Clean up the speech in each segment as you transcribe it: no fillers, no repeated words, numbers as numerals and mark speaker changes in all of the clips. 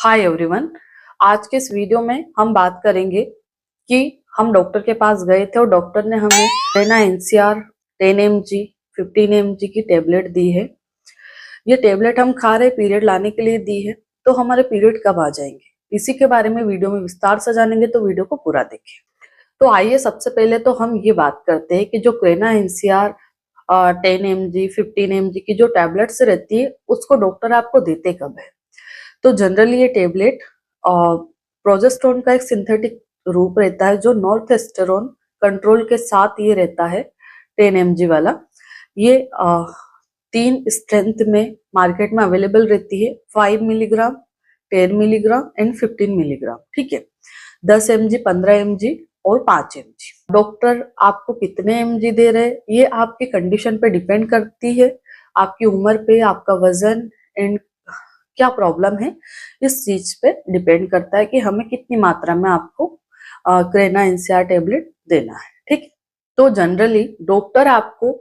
Speaker 1: Hi everyone. आज के इस वीडियो में हम बात करेंगे कि हम डॉक्टर के पास गए थे और डॉक्टर ने हमें रेना एनसीआर 10 mg 15 mg की टेबलेट दी है। ये टेबलेट हम खा रहे पीरियड लाने के लिए दी है। तो हमारे पीरियड कब आ जाएंगे इसी के बारे में वीडियो में विस्तार से जानेंगे, तो वीडियो को पूरा देखें। तो आइए सबसे पहले तो हम ये बात करते हैं कि जो रेना एनसीआर 10 mg 15 mg की जो टैबलेट्स रहती है उसको डॉक्टर आपको देते कब है। तो जनरली ये टेबलेट प्रोजेस्टेरोन का एक सिंथेटिक रूप रहता है जो नॉर्थेस्टेरोन कंट्रोल के साथ ये रहता है 10 mg वाला। ये 3 स्ट्रेंथ में मार्केट में अवेलेबल रहती है, 5 मिलीग्राम 10 मिलीग्राम एंड 15 मिलीग्राम। ठीक है, 10 mg 15 mg और 5 mg। डॉक्टर आपको कितने mg दे रहे हैं ये आपकी कंडीशन पे डिपेंड करती है, आपकी उम्र पे, आपका वजन एंड क्या प्रॉब्लम है इस चीज पे डिपेंड करता है कि हमें कितनी मात्रा में आपको रेना एनसीआर टेबलेट देना है। ठीक है, तो जनरली डॉक्टर आपको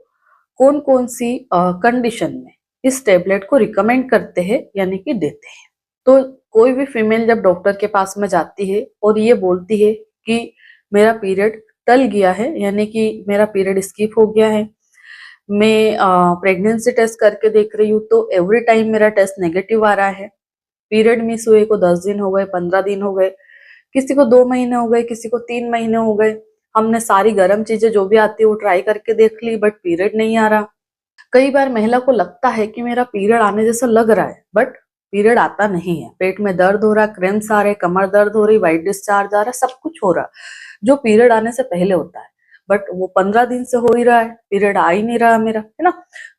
Speaker 1: कौन कौन सी कंडीशन में इस टेबलेट को रिकमेंड करते हैं यानी कि देते हैं। तो कोई भी फीमेल जब डॉक्टर के पास में जाती है और ये बोलती है कि मेरा पीरियड टल गया है यानी कि मेरा पीरियड स्किप हो गया है, मैं प्रेगनेंसी टेस्ट करके देख रही हूँ तो एवरी टाइम मेरा टेस्ट नेगेटिव आ रहा है, पीरियड मिस हुए को 10 दिन हो गए, 15 दिन हो गए, किसी को 2 महीने हो गए, किसी को 3 महीने हो गए, हमने सारी गर्म चीजें जो भी आती है वो ट्राई करके देख ली बट पीरियड नहीं आ रहा। कई बार महिला को लगता है कि मेरा पीरियड आने जैसा लग रहा है बट पीरियड आता नहीं है, पेट में दर्द हो रहा, क्रैम्प्स आ रहे, कमर दर्द हो रही, व्हाइट डिस्चार्ज आ रहा, सब कुछ हो रहा जो पीरियड आने से पहले होता है, बट वो 15 दिन से हो ही रहा है, पीरियड आ ही नहीं रहा मेरा, है ना।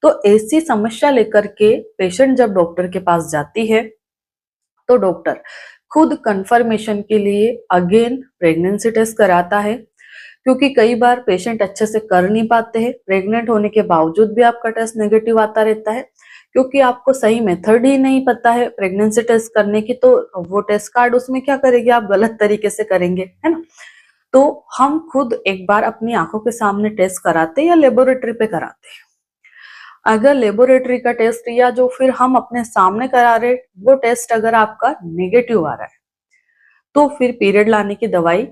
Speaker 1: तो ऐसी समस्या लेकर के पेशेंट जब डॉक्टर के पास जाती है तो डॉक्टर खुद कंफर्मेशन के लिए अगेन प्रेगनेंसी टेस्ट कराता है, क्योंकि कई बार पेशेंट अच्छे से कर नहीं पाते हैं, प्रेग्नेंट होने के बावजूद भी आपका टेस्ट नेगेटिव आता रहता है क्योंकि आपको सही मेथड ही नहीं पता है प्रेगनेंसी टेस्ट करने की। तो वो टेस्ट कार्ड उसमें क्या करेगी, आप गलत तरीके से करेंगे, है ना। तो हम खुद एक बार अपनी आंखों के सामने टेस्ट कराते या लेबोरेटरी पे कराते हैं। अगर लेबोरेटरी का टेस्ट या जो फिर हम अपने सामने करा रहे वो टेस्ट अगर आपका नेगेटिव आ रहा है तो फिर पीरियड लाने की दवाई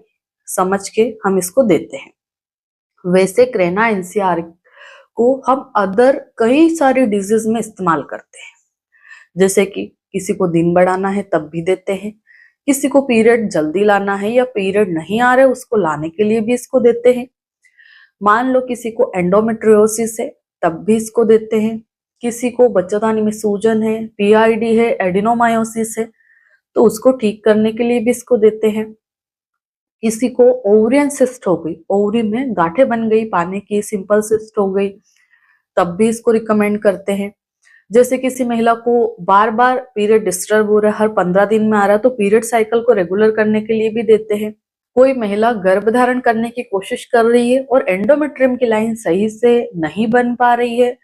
Speaker 1: समझ के हम इसको देते हैं। वैसे क्रेना एनसीआर को हम अदर कई सारी डिजीज में इस्तेमाल करते हैं, जैसे कि किसी को दिन बढ़ाना है तब भी देते हैं, किसी को पीरियड जल्दी लाना है या पीरियड नहीं आ रहे उसको लाने के लिए भी इसको देते हैं। मान लो किसी को एंडोमेट्रियोसिस है तब भी इसको देते हैं, किसी को बच्चेदानी में सूजन है, पीआईडी है, एडिनोमायोसिस है तो उसको ठीक करने के लिए भी इसको देते हैं। किसी को ओवरियन सिस्ट हो गई, ओवरी में गांठें बन गई पानी की, सिंपल सिस्ट हो गई तब भी इसको रिकमेंड करते हैं। जैसे किसी महिला को बार बार पीरियड डिस्टर्ब हो रहा है, हर 15 दिन में आ रहा है तो पीरियड साइकिल को रेगुलर करने के लिए भी देते हैं। कोई महिला गर्भ धारण करने की कोशिश कर रही है और एंडोमेट्रियम की लाइन सही से नहीं बन पा रही है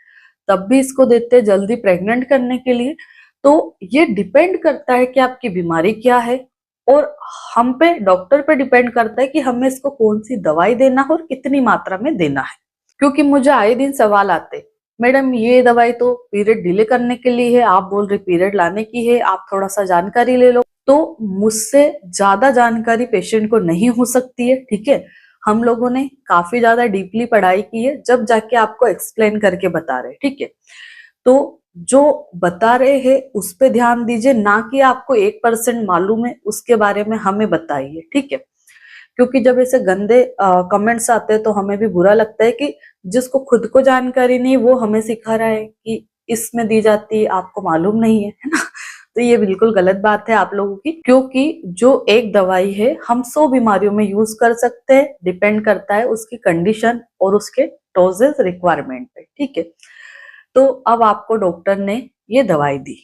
Speaker 1: तब भी इसको देते हैं जल्दी प्रेग्नेंट करने के लिए। तो ये डिपेंड करता है कि आपकी बीमारी क्या है और हम पे, डॉक्टर पे डिपेंड करता है कि हमें इसको कौन सी दवाई देना है और कितनी मात्रा में देना है। क्योंकि मुझे आए दिन सवाल आते, मैडम ये दवाई तो पीरियड डिले करने के लिए है, आप बोल रहे पीरियड लाने की है, आप थोड़ा सा जानकारी ले लो। तो मुझसे ज्यादा जानकारी पेशेंट को नहीं हो सकती है, ठीक है। हम लोगों ने काफी ज्यादा डीपली पढ़ाई की है जब जाके आपको एक्सप्लेन करके बता रहे, ठीक है। तो जो बता रहे हैं उस पे ध्यान दीजिए, ना कि आपको 1% मालूम है उसके बारे में हमें बताइए, ठीक है। क्योंकि जब ऐसे गंदे कमेंट्स आते हैं तो हमें भी बुरा लगता है कि जिसको खुद को जानकारी नहीं वो हमें सिखा रहा है कि इसमें दी जाती है, आपको मालूम नहीं है ना। तो ये बिल्कुल गलत बात है आप लोगों की, क्योंकि जो एक दवाई है हम 100 बीमारियों में यूज कर सकते हैं, डिपेंड करता है उसकी कंडीशन और उसके डोजेस रिक्वायरमेंट पे, ठीक है। तो अब आपको डॉक्टर ने ये दवाई दी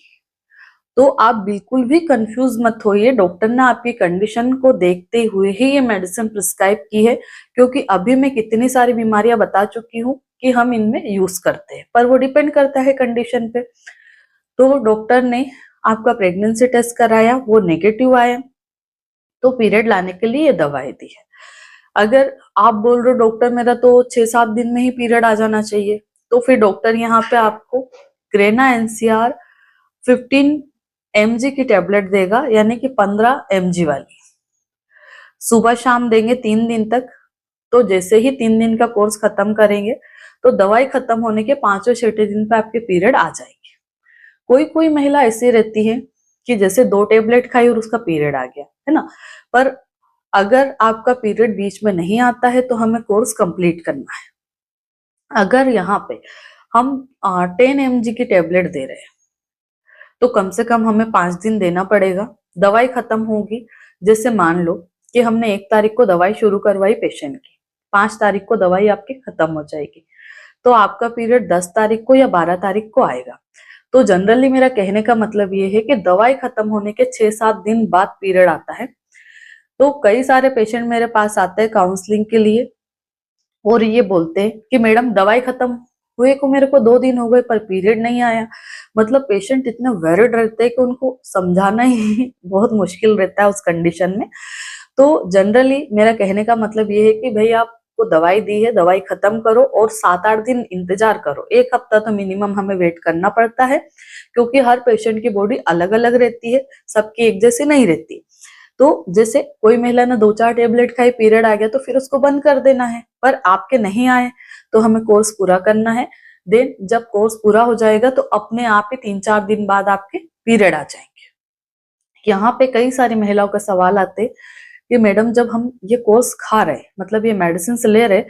Speaker 1: तो आप बिल्कुल भी कंफ्यूज मत होइए, डॉक्टर ने आपकी कंडीशन को देखते हुए ही ये मेडिसिन प्रिस्क्राइब की है। क्योंकि अभी मैं कितनी सारी बीमारियां बता चुकी हूँ कि हम इनमें यूज करते हैं, पर वो डिपेंड करता है कंडीशन पे। तो डॉक्टर ने आपका प्रेगनेंसी टेस्ट कराया, वो नेगेटिव आया तो पीरियड लाने के लिए ये दवाई दी है। अगर आप बोल रहे हो डॉक्टर मेरा तो 6-7 दिन में ही पीरियड आ जाना चाहिए, तो फिर डॉक्टर यहाँ पे आपको क्रेना एनसीआर 15 mg की टेबलेट देगा, यानी कि 15 mg वाली। सुबह शाम देंगे 3 दिन तक। तो जैसे ही 3 दिन का कोर्स खत्म करेंगे तो दवाई खत्म होने के 5वें-6वें दिन पे आपके पीरियड आ जाएंगे। कोई कोई महिला ऐसी रहती है कि जैसे 2 टेबलेट खाई और उसका पीरियड आ गया, है ना। पर अगर आपका पीरियड बीच में नहीं आता है तो हमें कोर्स कंप्लीट करना है। अगर यहाँ पे हम 10 mg की टेबलेट दे रहे हैं तो कम से कम हमें 5 दिन देना पड़ेगा। दवाई खत्म होगी, जैसे मान लो कि हमने 1 तारीख को दवाई शुरू करवाई पेशेंट की, 5 तारीख को दवाई आपकी खत्म हो जाएगी, तो आपका पीरियड 10 तारीख को या 12 तारीख को आएगा। तो जनरली मेरा कहने का मतलब ये है कि दवाई खत्म होने के 6-7 दिन बाद पीरियड आता है। तो कई सारे पेशेंट मेरे पास आते हैं काउंसलिंग के लिए और ये बोलते हैं कि मैडम दवाई खत्म हुए को मेरे को 2 दिन हो गए पर पीरियड नहीं आया। मतलब पेशेंट इतने वैरिड रहते हैं कि उनको समझाना ही बहुत मुश्किल रहता है उस कंडीशन में। तो जनरली मेरा कहने का मतलब ये है कि भाई आपको दवाई दी है, दवाई खत्म करो और 7-8 दिन इंतजार करो। 1 हफ्ता तो मिनिमम हमें वेट करना पड़ता है, क्योंकि हर पेशेंट की बॉडी अलग अलग रहती है, सबकी एक जैसी नहीं रहती। तो जैसे कोई महिला ने 2-4 टेबलेट खाई, पीरियड आ गया तो फिर उसको बंद कर देना है, पर आपके नहीं आए तो हमें कोर्स पूरा करना है। देन जब कोर्स पूरा हो जाएगा तो अपने आप ही 3-4 दिन बाद आपके पीरियड आ जाएंगे। यहाँ पे कई सारी महिलाओं का सवाल आते कि मैडम जब हम ये कोर्स खा रहे, मतलब ये मेडिसिन ले रहे,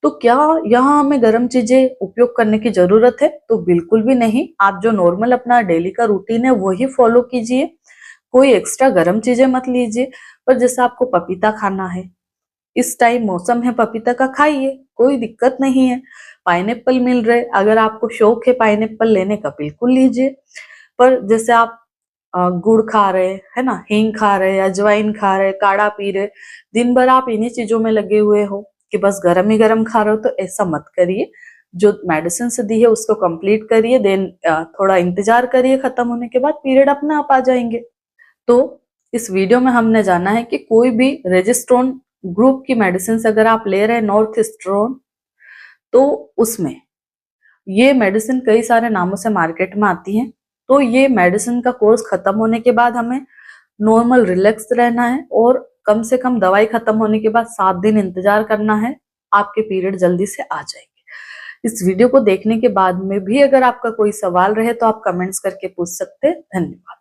Speaker 1: तो क्या यहाँ हमें गर्म चीजें उपयोग करने की जरूरत है? तो बिल्कुल भी नहीं। आप जो नॉर्मल अपना डेली का रूटीन है वही फॉलो कीजिए, कोई एक्स्ट्रा गर्म चीजें मत लीजिए। पर जैसे आपको पपीता खाना है, इस टाइम मौसम है पपीता का, खाइए, कोई दिक्कत नहीं है। पाइनएप्पल मिल रहे, अगर आपको शौक है पाइनएप्पल लेने का बिल्कुल लीजिए। पर जैसे आप गुड़ खा रहे है ना, हींग खा रहे, अजवाइन खा रहे, काढ़ा पी रहे, दिन भर आप इन्हीं चीजों में लगे हुए हो कि बस गरम ही गरम खा रहे हो, तो ऐसा मत करिए। जो मेडिसिन से दी है उसको कंप्लीट करिए, देन थोड़ा इंतजार करिए, खत्म होने के बाद पीरियड अपने आप आ जाएंगे। तो इस वीडियो में हमने जाना है कि कोई भी रेजिस्ट्रोन ग्रुप की मेडिसिन अगर आप ले रहे हैं, नॉर्थ स्ट्रोन, तो उसमें ये मेडिसिन कई सारे नामों से मार्केट में आती हैं। तो ये मेडिसिन का कोर्स खत्म होने के बाद हमें नॉर्मल रिलैक्स रहना है और कम से कम दवाई खत्म होने के बाद 7 दिन इंतजार करना है, आपके पीरियड जल्दी से आ जाएंगे। इस वीडियो को देखने के बाद में भी अगर आपका कोई सवाल रहे तो आप कमेंट्स करके पूछ सकते हैं। धन्यवाद।